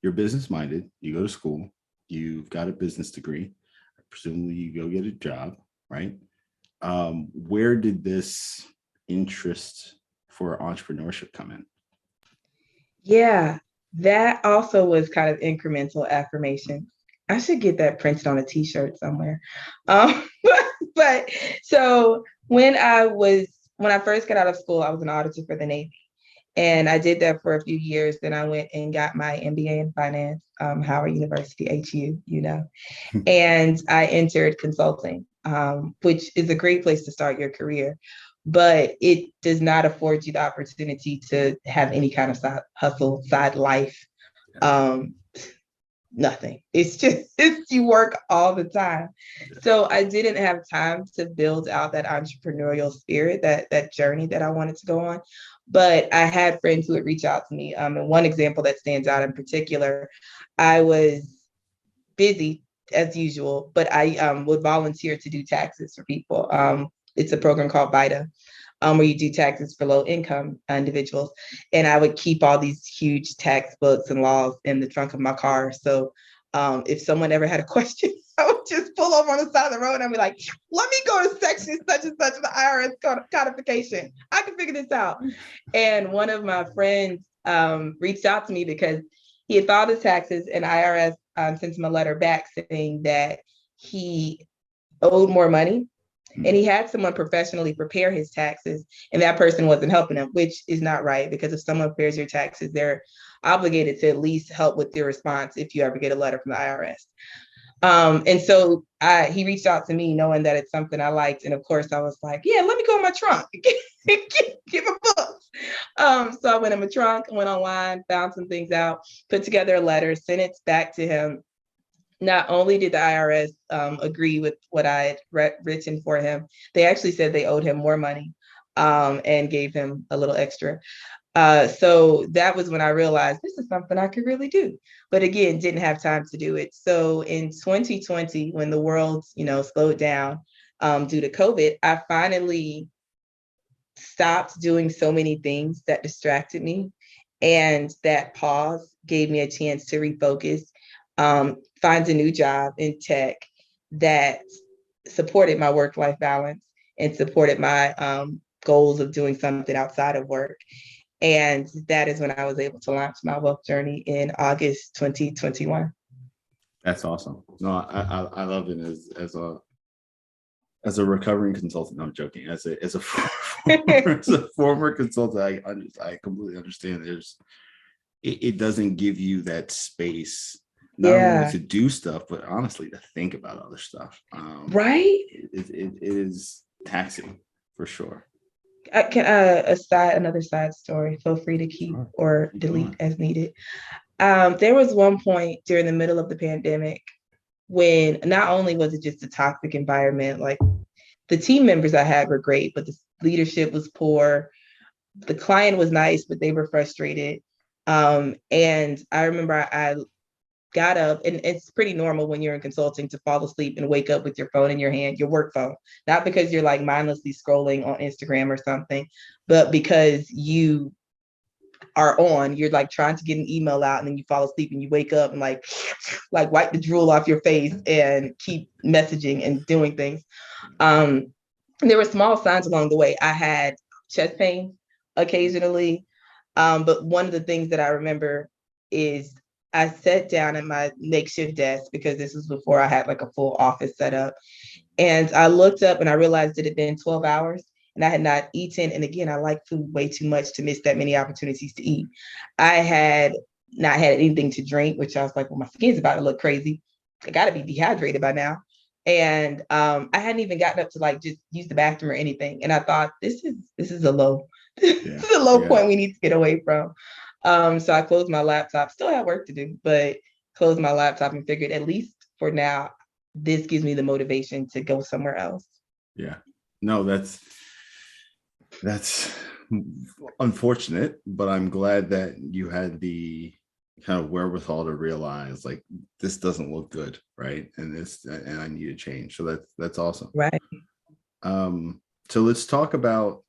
you're business minded, you go to school, you've got a business degree, presumably you go get a job, right? Where did this interest for entrepreneurship come in? Yeah, that also was kind of incremental affirmation. I should get that printed on a t-shirt somewhere. But so when I first got out of school, I was an auditor for the Navy. And I did that for a few years. Then I went and got my MBA in finance, Howard University, HU, and I entered consulting, which is a great place to start your career, but it does not afford you the opportunity to have any kind of side hustle, side life. Um, Nothing. It's you work all the time. So I didn't have time to build out that entrepreneurial spirit, that journey that I wanted to go on. But I had friends who would reach out to me. And one example that stands out in particular, I was busy as usual, but I would volunteer to do taxes for people. It's a program called VITA, where you do taxes for low income individuals. And I would keep all these huge tax books and laws in the trunk of my car. So if someone ever had a question, I would just pull over on the side of the road and I'd be like, let me go to section such and such of the IRS codification. I can figure this out. And one of my friends reached out to me because he had filed his taxes and IRS sent him a letter back saying that he owed more money and he had someone professionally prepare his taxes and that person wasn't helping him, which is not right because if someone prepares your taxes, they're obligated to at least help with your response if you ever get a letter from the IRS. And so he reached out to me knowing that it's something I liked. And of course I was like, yeah, let me go in my trunk, give a book. So I went in my trunk, went online, found some things out, put together a letter, sent it back to him. Not only did the IRS agree with what I had written for him, they actually said they owed him more money and gave him a little extra. So that was when I realized this is something I could really do. But again, didn't have time to do it. So in 2020, when the world, slowed down due to COVID, I finally stopped doing so many things that distracted me. And that pause gave me a chance to refocus, find a new job in tech that supported my work-life balance and supported my goals of doing something outside of work. And that is when I was able to launch my wealth journey in August 2021. That's awesome. No, I love it as a recovering consultant. No, I'm joking. As a former consultant, I completely understand. It doesn't give you that space not only to do stuff, but honestly to think about other stuff. Right? It is taxing for sure. Another side story. Feel free to keep or delete as needed. There was one point during the middle of the pandemic when not only was it just a toxic environment, like the team members I had were great, but the leadership was poor. The client was nice, but they were frustrated. And I remember I got up, and it's pretty normal when you're in consulting to fall asleep and wake up with your phone in your hand, your work phone, not because you're like mindlessly scrolling on Instagram or something, but because you're like trying to get an email out and then you fall asleep and you wake up and like wipe the drool off your face and keep messaging and doing things. There were small signs along the way. I had chest pain occasionally. But one of the things that I remember is I sat down at my makeshift desk because this was before I had like a full office set up. And I looked up and I realized it had been 12 hours and I had not eaten. And again, I like food way too much to miss that many opportunities to eat. I had not had anything to drink, which I was like, well, my skin's about to look crazy. I got to be dehydrated by now. And I hadn't even gotten up to like just use the bathroom or anything. And I thought, this is a low, this is a low point we need to get away from. So I closed my laptop, still had work to do, but closed my laptop and figured at least for now, this gives me the motivation to go somewhere else. Yeah. No, that's unfortunate, but I'm glad that you had the kind of wherewithal to realize like this doesn't look good, right? And I need to change. So that's awesome. Right. So let's talk about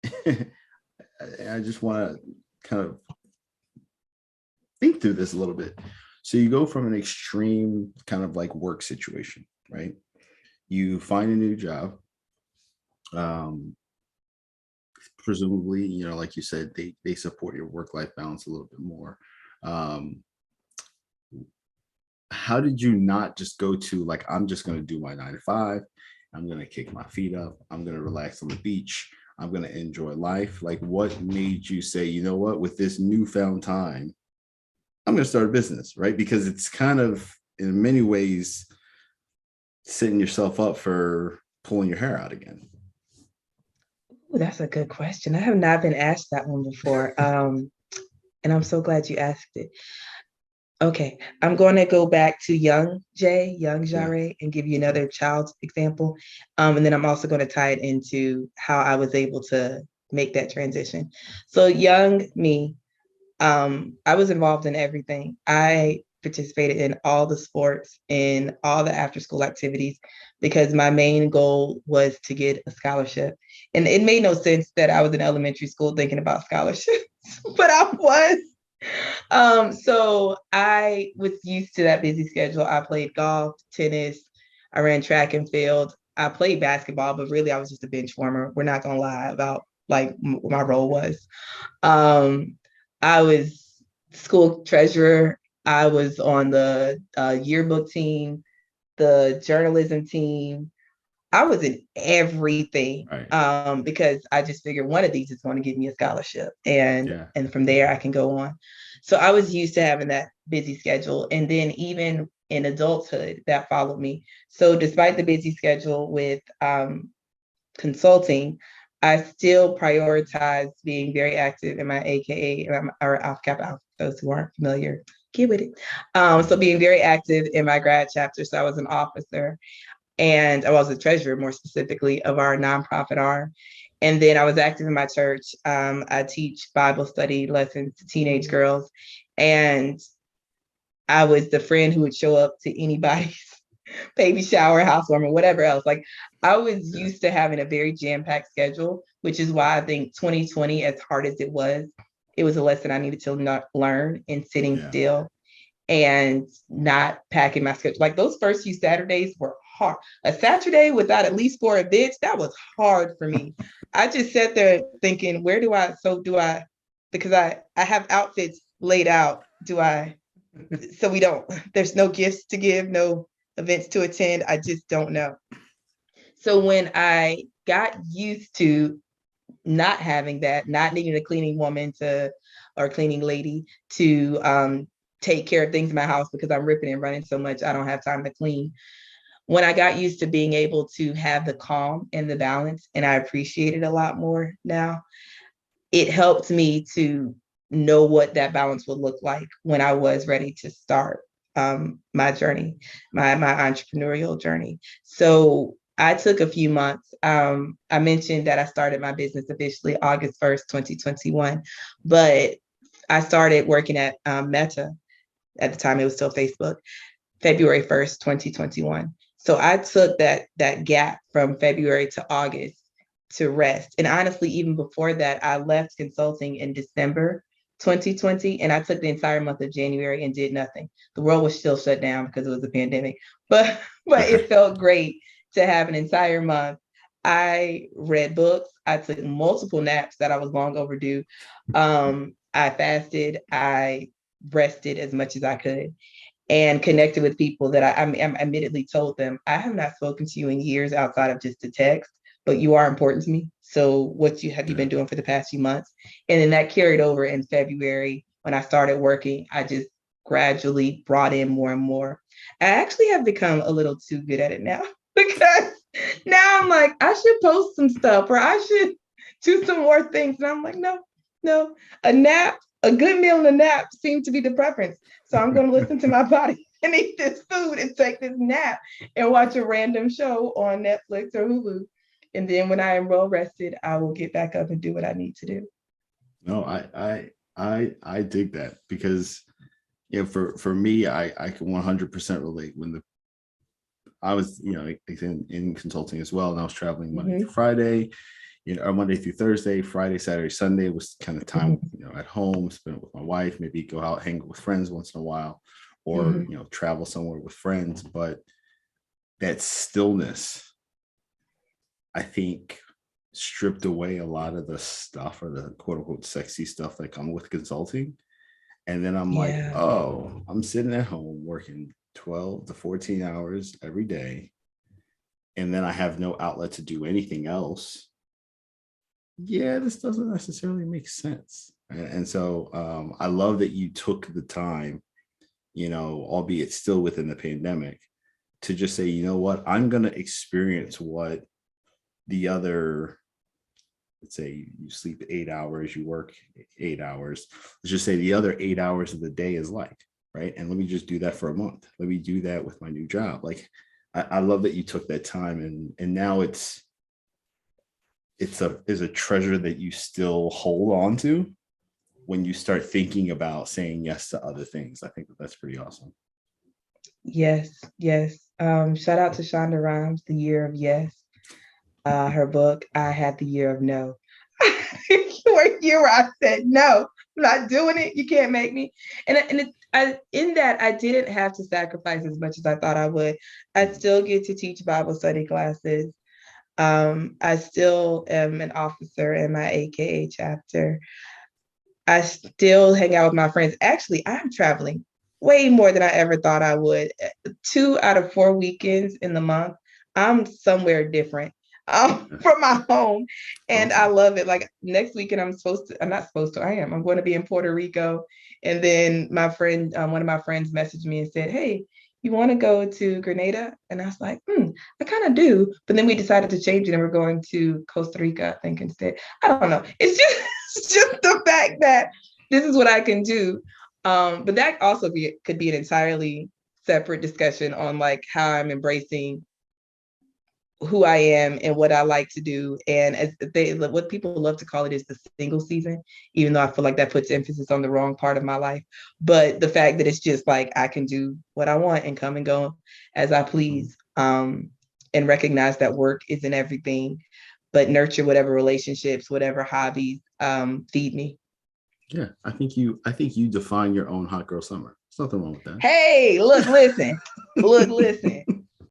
I just want to kind of think through this a little bit. So you go from an extreme kind of like work situation, right? You find a new job. Presumably, like you said, they support your work-life balance a little bit more. Um, how did you not just go to like, I'm just going to do my 9 to 5. I'm going to kick my feet up. I'm going to relax on the beach. I'm going to enjoy life. Like, what made you say, you know what, with this newfound time, I'm going to start a business, right? Because it's kind of, in many ways, setting yourself up for pulling your hair out again. Ooh, that's a good question. I have not been asked that one before. And I'm so glad you asked it. Okay, I'm going to go back to young Yeah. Jare, and give you another child's example. And then I'm also going to tie it into how I was able to make that transition. So young me, I was involved in everything. I participated in all the sports, in all the after school activities, because my main goal was to get a scholarship. And it made no sense that I was in elementary school thinking about scholarships, but I was. So I was used to that busy schedule. I played golf, tennis, I ran track and field. I played basketball, but really I was just a bench warmer. We're not gonna lie about like what my role was. Um, I was school treasurer. I was on the yearbook team, the journalism team. I was in everything, Right. because I just figured one of these is going to give me a scholarship, and Yeah. from there I can go on. So I was used to having that busy schedule, and then even in adulthood that followed me. So despite the busy schedule with consulting, I still prioritize being very active in my AKA or Alpha Kappa Alpha. Those who aren't familiar, get with it. So being very active in my grad chapter. So I was an officer, and I was a treasurer, more specifically, of our nonprofit arm. And then I was active in my church. I teach Bible study lessons to teenage girls, and I was the friend who would show up to anybody's baby shower, housewarming, whatever else. Like, I was Yeah. used to having a very jam-packed schedule, which is why I think 2020, as hard as it was a lesson I needed to not learn in sitting Yeah. still and not packing my schedule. Like, those first few Saturdays were hard. A Saturday without at least 4 events, that was hard for me. I just sat there thinking, because I have outfits laid out. So there's no gifts to give, no events to attend. I just don't know. So when I got used to not having that, not needing a cleaning woman or cleaning lady to take care of things in my house because I'm ripping and running so much, I don't have time to clean. When I got used to being able to have the calm and the balance, and I appreciate it a lot more now, it helped me to know what that balance would look like when I was ready to start my journey, my entrepreneurial journey. So I took a few months. I mentioned that I started my business officially August 1st, 2021, but I started working at Meta. At the time, it was still Facebook, February 1st, 2021. So I took that gap from February to August to rest. And honestly, even before that, I left consulting in December 2020, and I took the entire month of January and did nothing. The world was still shut down because it was a pandemic, but it felt great to have an entire month. I read books. I took multiple naps that I was long overdue. I fasted. I rested as much as I could and connected with people that I admittedly told them, I have not spoken to you in years outside of just a text, but you are important to me. So what you Yeah. been doing for the past few months? And then that carried over in February when I started working. I just gradually brought in more and more. I actually have become a little too good at it now because now I'm like, I should post some stuff or I should do some more things. And I'm like, no, a nap, a good meal and a nap seem to be the preference. So I'm going to listen to my body and eat this food and take this nap and watch a random show on Netflix or Hulu. And then when I am well rested, I will get back up and do what I need to do. No, I dig that because for me, I can 100% relate when I was in consulting as well, and I was traveling Monday through Friday. Monday through Thursday, Friday, Saturday, Sunday was kind of time, Mhm. at home, spend it with my wife, maybe go out, hang with friends once in a while, or, Mhm. travel somewhere with friends. But that stillness, I think, stripped away a lot of the stuff, or the quote unquote sexy stuff that come with consulting. And then I'm like, Yeah. oh, I'm sitting at home working 12 to 14 hours every day. And then I have no outlet to do anything else. Yeah, this doesn't necessarily make sense. And so I love that you took the time, albeit still within the pandemic, to just say, you know what, I'm going to experience what the other, let's say you sleep 8 hours, you work 8 hours. Let's just say the other 8 hours of the day is like, right? And let me just do that for a month. Let me do that with my new job. Like, I love that you took that time, and now it's a treasure that you still hold on to when you start thinking about saying yes to other things. I think that's pretty awesome. Yes, yes. Shout out to Shonda Rhimes, The Year of Yes. Her book, I Had the Year of No. Where year where I said, no, I'm not doing it. You can't make me. In that, I didn't have to sacrifice as much as I thought I would. I still get to teach Bible study classes. I still am an officer in my AKA chapter. I still hang out with my friends. Actually, I'm traveling way more than I ever thought I would. 2 out of 4 weekends in the month, I'm somewhere different from my home. And I Awesome. love it. Like next weekend, I'm not supposed to, I am. I'm going to be in Puerto Rico. And then one of my friends messaged me and said, hey, you want to go to Grenada? And I was like, I kind of do. But then we decided to change it and we're going to Costa Rica, I think, instead. I don't know. It's just it's just the fact that this is what I can do. But that also could be an entirely separate discussion on like how I'm embracing who I am and what I like to do. And what people love to call it is the single season, even though I feel like that puts emphasis on the wrong part of my life. But the fact that it's just like I can do what I want and come and go as I please, and recognize that work isn't everything, but nurture whatever relationships, whatever hobbies feed me. Yeah, I think you define your own hot girl summer. There's nothing wrong with Hey, look, listen, look, that. listen.